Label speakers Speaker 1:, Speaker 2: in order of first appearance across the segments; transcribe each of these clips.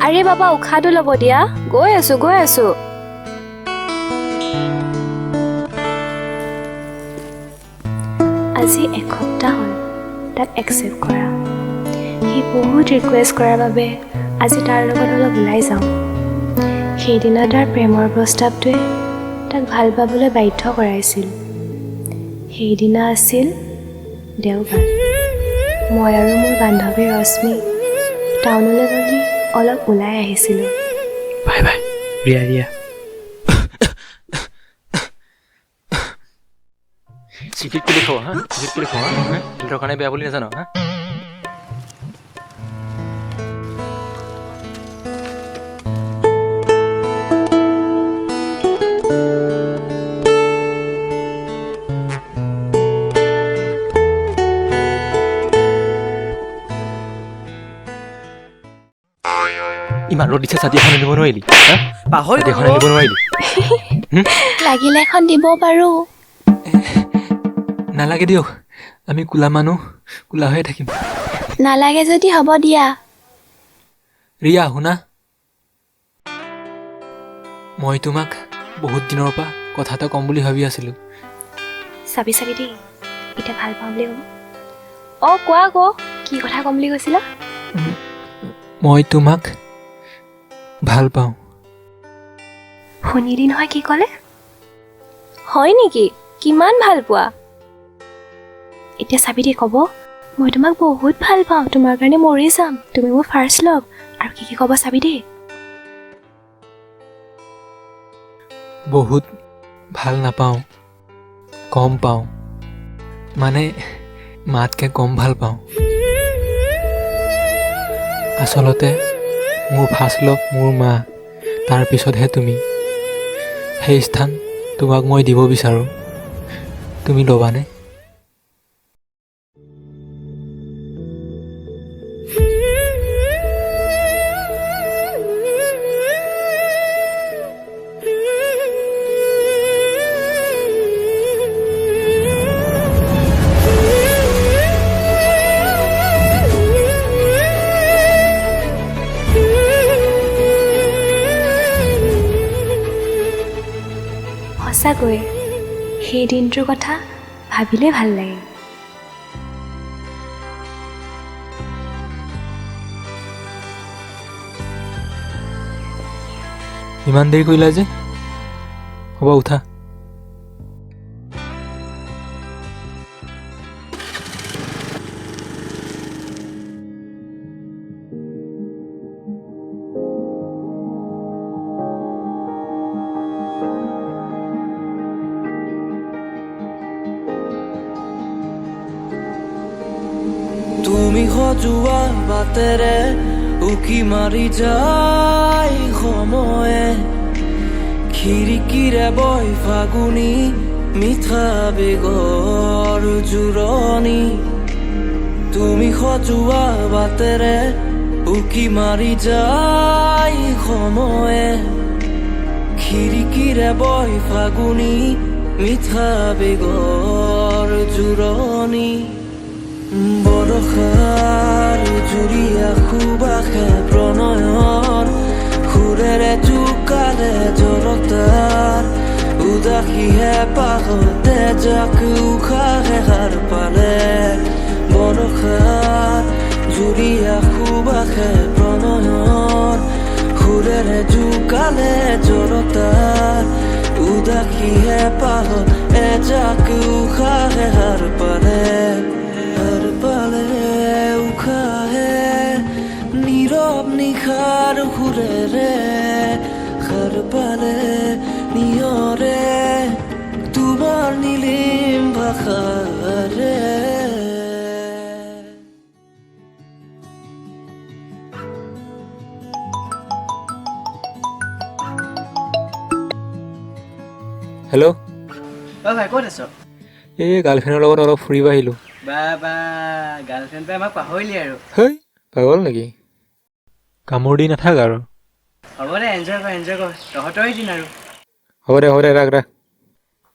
Speaker 1: আৰে বাবা উখাটো ল'ব দিয়া গৈ আছো আজি এসপ্তাহ হ'ল তাক একচেপ্ট কৰা সি বহুত ৰিকুৱেষ্ট কৰাৰ বাবে আজি তাৰ লগত অলপ ওলাই যাওঁ সেইদিনা তাৰ প্ৰেমৰ প্ৰস্তাৱটোৱে তাক ভাল পাবলৈ বাধ্য কৰাইছিল সেইদিনা আছিল দেওবাৰ মই আৰু মোৰ বান্ধৱী ৰশ্মি টাউনলৈ বুলি অলপ ওলাই আহিছিলোঁ
Speaker 2: বাই বাই ৰিয়া চিকিট কৰি খোৱা হা চিকিট কৰি খোৱা হেল্থৰ কাৰণে বেয়া বুলি নাজানো হা ইমান ৰ'দ দিছে ছাতি এখন আনিব নোৱাৰিলি পাহৰি এখন আনিব নোৱাৰিলি
Speaker 1: লাগিলে এখন দিব পাৰোঁ
Speaker 2: নালাগে দিয়ক আমি কোলা মানুহ কোলা হৈয়ে থাকিম
Speaker 1: নালাগে যদি হ'ব দিয়া
Speaker 2: ৰিয়া শুনা মই তোমাক বহুত দিনৰ পৰা কথা এটা ক'ম বুলি ভাবি আছিলোঁ
Speaker 1: চাবি দেই এতিয়া ভাল পাওঁ বুলি ক'ব অঁ কোৱা আকৌ কি কথা ক'ম বুলি কৈছিলা
Speaker 2: মই তোমাক ভাল পাওঁ
Speaker 1: শুনিলি নহয় কি ক'লে হয় নেকি কিমান ভাল পোৱা এতিয়া চাবি দেই ক'ব মই তোমাক বহুত ভাল পাওঁ তোমাৰ কাৰণে মৰি যাম তুমি মোৰ ফাৰ্ষ্ট লভ আৰু কি ক'ব চাবি দেই
Speaker 2: বহুত ভাল নাপাওঁ কম পাওঁ মানে মাতকৈ কম ভাল পাওঁ আচলতে মোৰ ফাৰ্ষ্ট লভ মোৰ মা তাৰপিছতহে তুমি সেই স্থান তোমাক মই দিব বিচাৰোঁ তুমি ল'বানে
Speaker 1: সঁচাকৈ সেই দিনটোৰ কথা ভাবিলে ভাল লাগে
Speaker 2: ইমান দেৰি কৰিলা যে হ'ব উঠা
Speaker 3: তুমি সজোৱা বাটেৰে উকি মাৰি যায় সময়ে খিৰিকীৰে বৈ ফাগুনী মিঠা বেগৰ জোৰণি তুমি সজোৱা বাটেৰে উকি মাৰি যায় সময়ে খিৰিকীৰে বৈ ফাগুনী মিঠা বেগৰ জোৰণি বৰষাৰ জুৰিয়া সুবাসে প্ৰণয়ৰ সুৰেৰে জোকালে জৰতাৰ উদাসীহে পাহতে যাক উশাহে হাৰ পালে বৰষাৰ জুৰিয়া সুবাসে প্ৰণয়ৰ সুৰেৰে জোকালে জৰতাৰ উদাসীহে পাহতে যাক উশাহে হাৰ পালে উশাহে নীৰৱ নিশাৰ সুৰেৰে সাৰ পালে নিয়ৰে তোমাৰ নীলিম ভাষাৰে
Speaker 2: হেল্ল'
Speaker 4: ভাই ক'ত আছ
Speaker 2: এই গাৰ্লফ্ৰেণ্ডৰ লগত অলপ ফুৰিব আহিলোঁ
Speaker 4: বা গাৰ্লফ্ৰেণ্ডে আমাক পাহৰিলি আৰু
Speaker 2: হেই পাগল নেকি কামোৰ দি নাথাক আৰু
Speaker 4: হ'ব দে এনজয় কৰ তহঁতৰে দিন আৰু
Speaker 2: হ'ব দে ৰাখ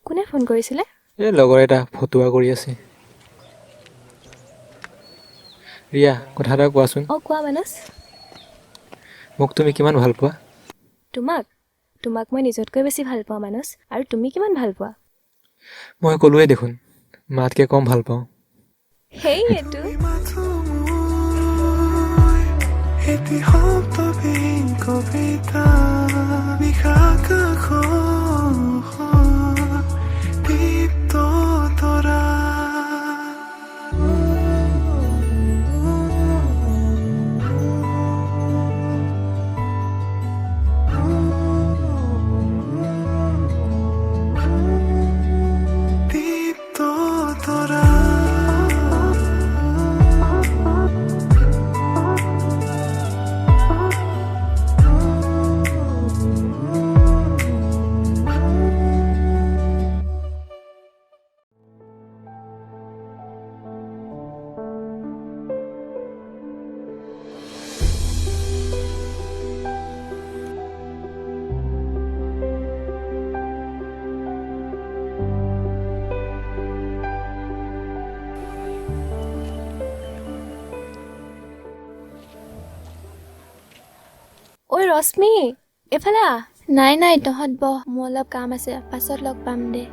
Speaker 1: কোনে ফোন কৰিছিলে
Speaker 2: এই লগৰ এটা ফটুৱা কৰি আছে ৰিয়া কথা এটা কোৱাচোন
Speaker 1: অঁ কোৱা মানস
Speaker 2: মোক তুমি কিমান ভাল পোৱা?
Speaker 1: তোমাক মই নিজতকৈ বেছি ভাল পাওঁ মানস। আৰু তুমি কিমান ভাল পোৱা?
Speaker 2: মই ক'লোৱে দেখোন, মাতকৈ কম ভাল পাওঁ।
Speaker 1: সেই এইটো
Speaker 3: এটি শব্দবিহীন কবিতা নিশা আকাশৰ দীপ্ত তৰা দীপ্ত তৰা
Speaker 1: ঐ ৰশ্মি, এফালে আহ।
Speaker 5: নাই তহঁত বহ, মোৰ অলপ কাম আছে, পাছত লগ পাম দে।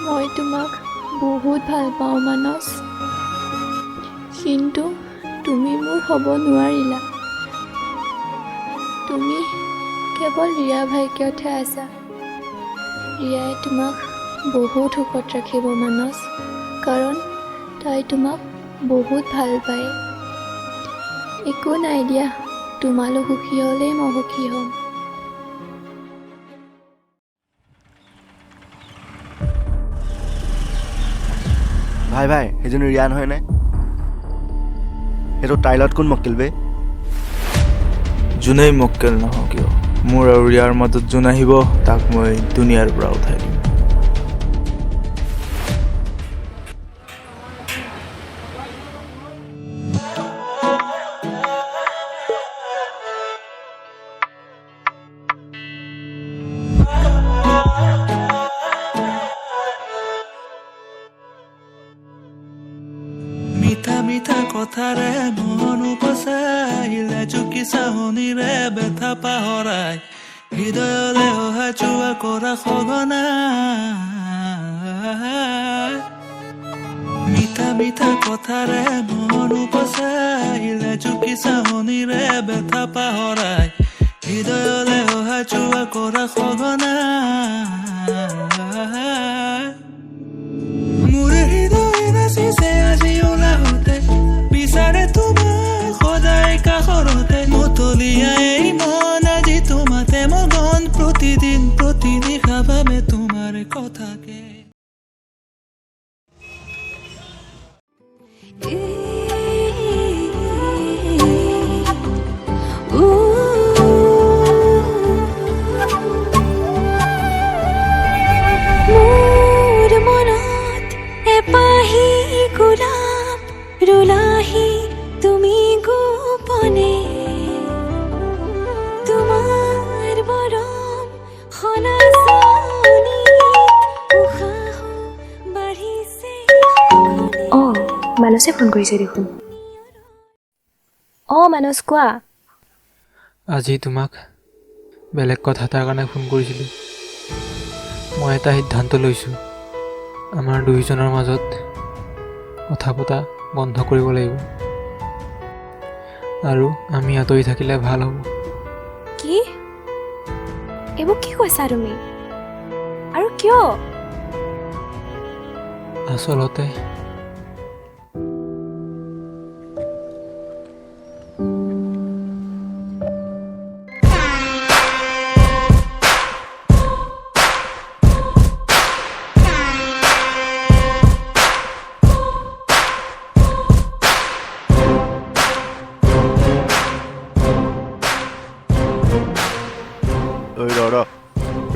Speaker 5: মই তোমাক বহুত ভাল পাওঁ মানস, কিন্তু তুমি মোৰ হ'ব নোৱাৰিলা। তুমি কেৱল ৰিয়া ভাগ্যতহে আছা। ৰিয়াই তোমাক বহুত সুখত ৰাখিব মানস, কাৰণ তাই তোমাক বহুত ভাল পায়। একো নাই দিয়া, তোমালোক সুখী হ'লেই মই সুখী হ'ম।
Speaker 6: ভাই সেইজনী ৰিয়া নহয় নে? সেইটো তাইৰ লগত কোন মক্কেল বে?
Speaker 7: যোনেই মক্কেল নহওক কিয়, মোৰ আৰু ৰিয়াৰ মাজত যোন আহিব তাক মই দুনিয়াৰ পৰা উঠাই দিম।
Speaker 3: মিঠা মিঠা কথাৰে মন উপচাই লাজুকী চাহনিৰে ব্যথা পাহৰাই হৃদয়লৈ অহা যোৱা কৰা সঘনাই মিঠা মিঠা কথাৰে মন উপচাই লাজুকী চাহনিৰে ব্যথা পাহৰাই হৃদয়লৈ অহা যোৱা কৰা সঘনাই মোৰ হৃদয় নাচিছে আজি ওলাহতে বিচাৰে তোমাক সদায় কাষৰতে মতলীয়াই মন আজি তোমাতে মগন প্ৰতিদিন প্ৰতিনিশা ভাবে তোমাৰ কথাকে
Speaker 1: ৰুলাহি তুমি গোপনে তোমাৰ বৰম খনাসনি উশাহ বাঢ়িছে। মানসে ফোন কৰিছে দেখোন। মানস কোৱা।
Speaker 2: আজি তোমাক বেলেগ কথা এটাৰ কাৰণে ফোন কৰিছিলোঁ। মই এটা সিদ্ধান্ত লৈছোঁ, আমাৰ দুয়োজনৰ মাজত কথা পতা বন্ধ কৰিব লাগিব আৰু আমি আঁতৰি থাকিলে ভাল হ'ব।
Speaker 1: কি এইবোৰ কি কৈছা তুমি? আৰু কিয়?
Speaker 2: আচলতে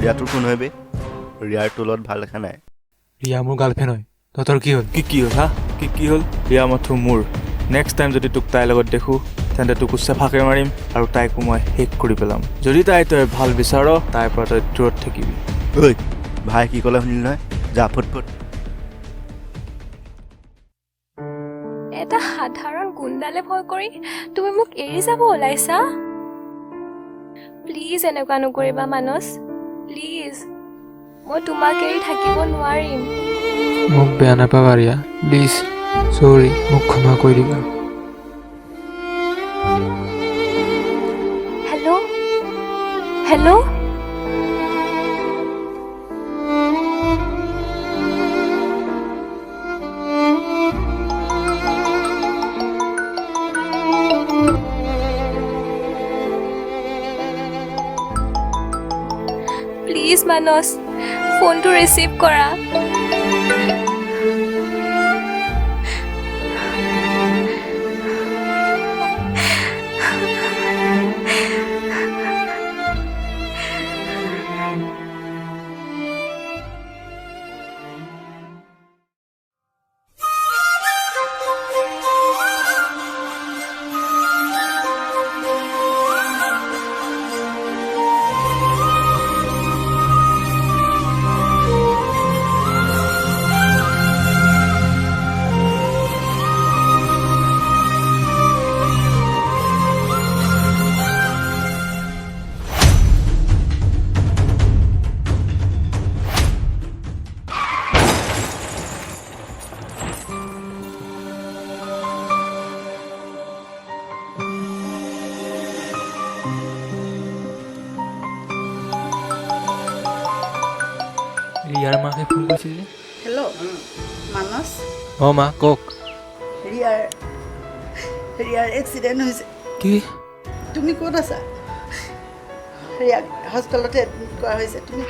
Speaker 6: ৰিয়াটোৰ কোন হয় বে? ৰিয়াৰ তোলত ভাল দেখা নাই।
Speaker 2: ৰিয়া মোৰ গাৰ্লফ্ৰেণ্ড হয়। তহঁতৰ কি হ'ল?
Speaker 7: কি হ'ল হা? কি হ'ল? ৰিয়া মাথো মোৰ। নেক্সট টাইম যদি তোক তাইৰ লগত দেখোঁ তেন্তে তোকো চেফাকে মাৰিম আৰু তাইকো মই শেষ কৰি পেলাম। যদি তাই তই ভাল বিচাৰ তাইৰ পৰা তই দূৰত থাকিবি।
Speaker 6: ঐ ভাই কি ক'লে শুনিলি নহয়? যা ফুট
Speaker 1: এটা সাধাৰণ গুণ্ডালে ভয় কৰি তুমি মোক এৰি যাব ওলাইছা? প্লিজ এনেকুৱা নকৰিবা মানস, প্লিজ। মই তোমাক এৰি থাকিব নোৱাৰিম।
Speaker 2: মোক বেয়া নাপাবা ৰিয়া, প্লিজ চৰি, মোক ক্ষমা কৰি দিবা।
Speaker 1: হেল্ল' হেল্ল', প্লিজ মানস, ফোনটো ৰিচিভ কৰা।
Speaker 2: ৰিয়াৰ মাকে ফোন কৰিছে যে।
Speaker 8: হেল্ল' মানস,
Speaker 2: অঁ মা কওক।
Speaker 8: ৰিয়াৰ এক্সিডেণ্ট হৈছে।
Speaker 2: কি?
Speaker 8: তুমি ক'ত আছা? ৰিয়াক হস্পিটেলতে এডমিট কৰা হৈছে। তুমি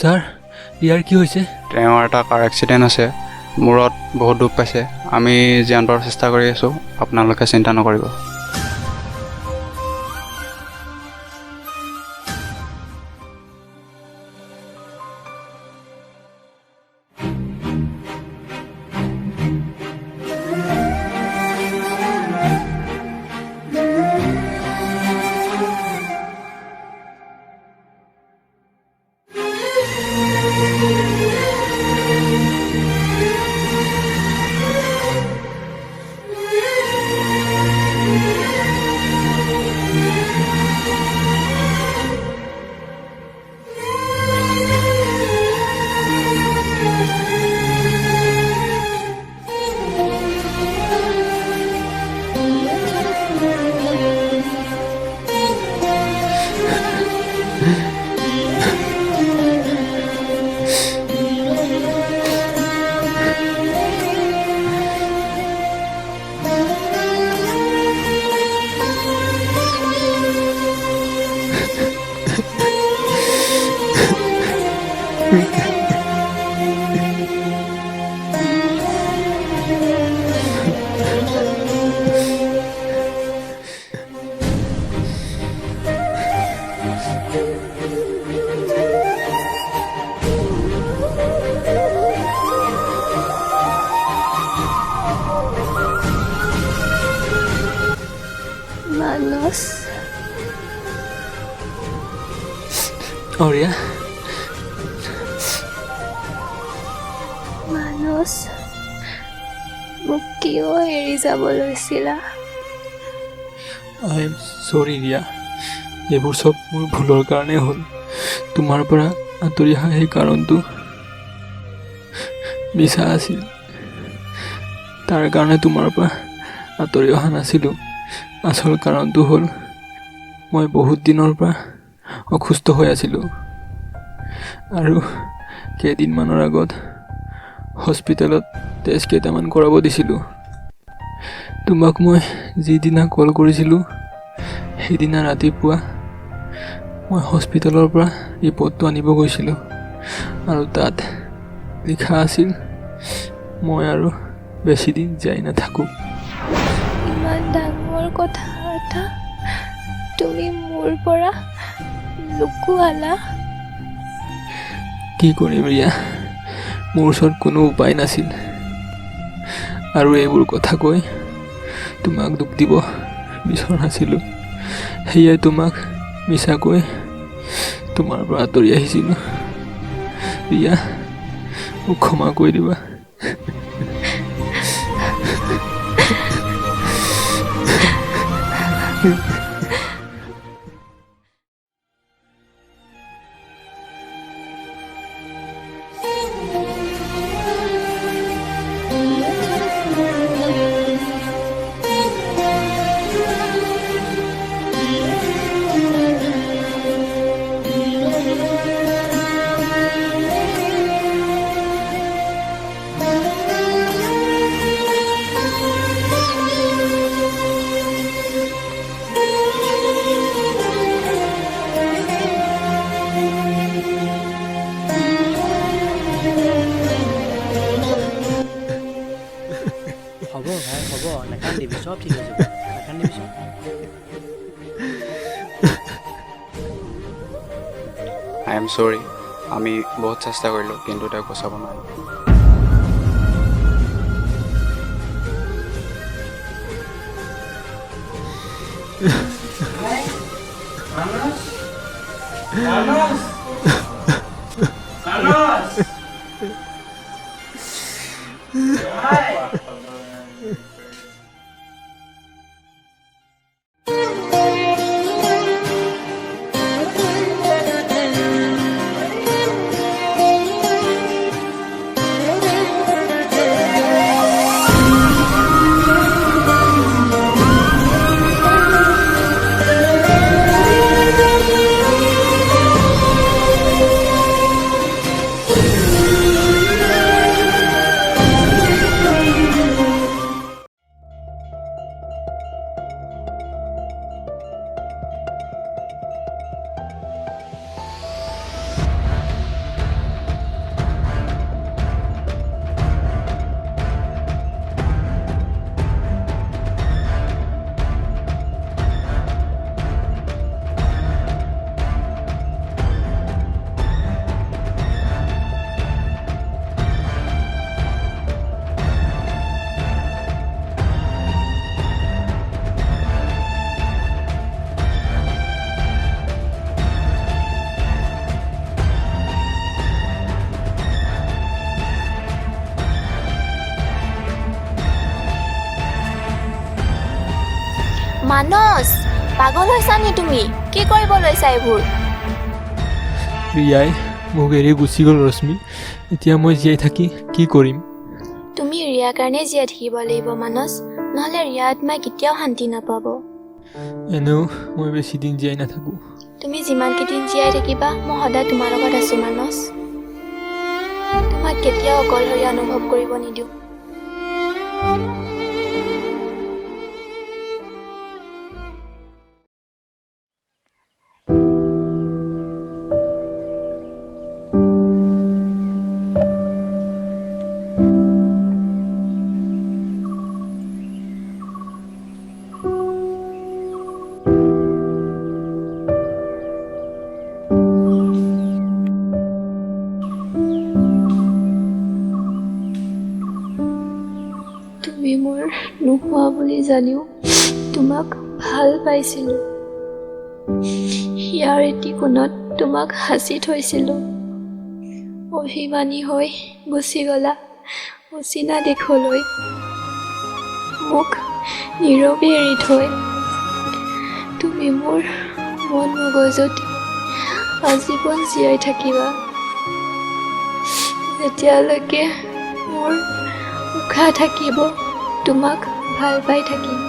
Speaker 2: ছাৰ, ৰিয়াৰ কি হৈছে?
Speaker 9: তেওঁৰ এটা কাৰ এক্সিডেণ্ট আছে, মূৰত বহুত দুখ পাইছে। আমি যিমান পাৰোঁ চেষ্টা কৰি আছোঁ, আপোনালোকে চিন্তা নকৰিব।
Speaker 1: মানস,
Speaker 2: ৰিয়া
Speaker 1: মানস, মোক কিয় এৰি যাব লৈছিলা?
Speaker 2: আই এম চৰি ৰিয়া, এইবোৰ চব মোৰ ভুলৰ কাৰণে হ'ল। তোমাৰ পৰা আঁতৰি অহা সেই কাৰণটো মিছা আছিল। তাৰ কাৰণে তোমাৰ পৰা আঁতৰি অহা নাছিলোঁ। আচল কাৰণটো হ'ল মই বহুত দিনৰ পৰা অসুস্থ হৈ আছিলোঁ আৰু কেইদিনমানৰ আগত হস্পিটেলত টেষ্ট কেইটামান কৰাব দিছিলোঁ। তোমাক মই যিদিনা কল কৰিছিলোঁ সেইদিনা ৰাতিপুৱা মই হস্পিটেলৰ পৰা ৰিপৰ্টটো আনিব গৈছিলোঁ আৰু তাত লিখা আছিল মই আৰু বেছি দিন যাই নাথাকোঁ।
Speaker 1: ইমান ডাঙৰ কথা এটা তুমি মোৰ পৰা
Speaker 5: লুকুৱালা?
Speaker 2: কি কৰিম ৰিয়া, মোৰ ওচৰত কোনো উপায় নাছিল। আৰু এইবোৰ কথা কৈ তোমাক দুখ দিব বিচৰা নাছিলোঁ। সেয়াই তোমাক মিছাকৈ তোমাৰ পৰা আঁতৰি আহিছিলোঁ। ৰিয়া, মোক ক্ষমা কৰি দিবা।
Speaker 4: হ'ব ভাই, হ'ব, নাকান্দিবি, চব ঠিক হৈ যাব, নাকান্দিবি।
Speaker 9: আই এম চৰি, আমি বহুত চেষ্টা কৰিলোঁ কিন্তু তেওঁক বচাব নোৱাৰিলোঁ।
Speaker 5: মানস, পাগল হৈছা নি তুমি? কি কৰিব লৈছা এইবোৰ?
Speaker 2: ৰিয়াই মোক এৰি গুচি গ'ল ৰশ্মি। এতিয়া মই জীয়াই থাকি কি কৰিম?
Speaker 5: তুমি ৰিয়াৰ কাৰণে জীয়াই থাকিব লাগিব মানস, নহ'লে ৰিয়া আত্মাই কেতিয়াও শান্তি নাপাব।
Speaker 2: এনেও মই বেছি দিন জীয়াই নাথাকোঁ।
Speaker 5: তুমি যিমান কেইদিন জীয়াই থাকিবা মই সদায় তোমাৰ লগত আছোঁ মানস। তোমাক কেতিয়াও অকলশৰীয়া অনুভৱ কৰিব নিদিওঁ। তুমি মোৰ নোহোৱা বুলি জানিও তোমাক ভাল পাইছিলোঁ। ইয়াৰ এটি কোণত তোমাক সাঁচি থৈছিলোঁ। অভিমানী হৈ গুচি গ'লা অচিনা দেশলৈ, মোক নীৰৱে এৰি থৈ। তুমি মোৰ মন মগজুত আজীৱন জীয়াই থাকিবা, যেতিয়ালৈকে মোৰ উশাহ থাকিব তোমাক ভাল পাই থাকিম।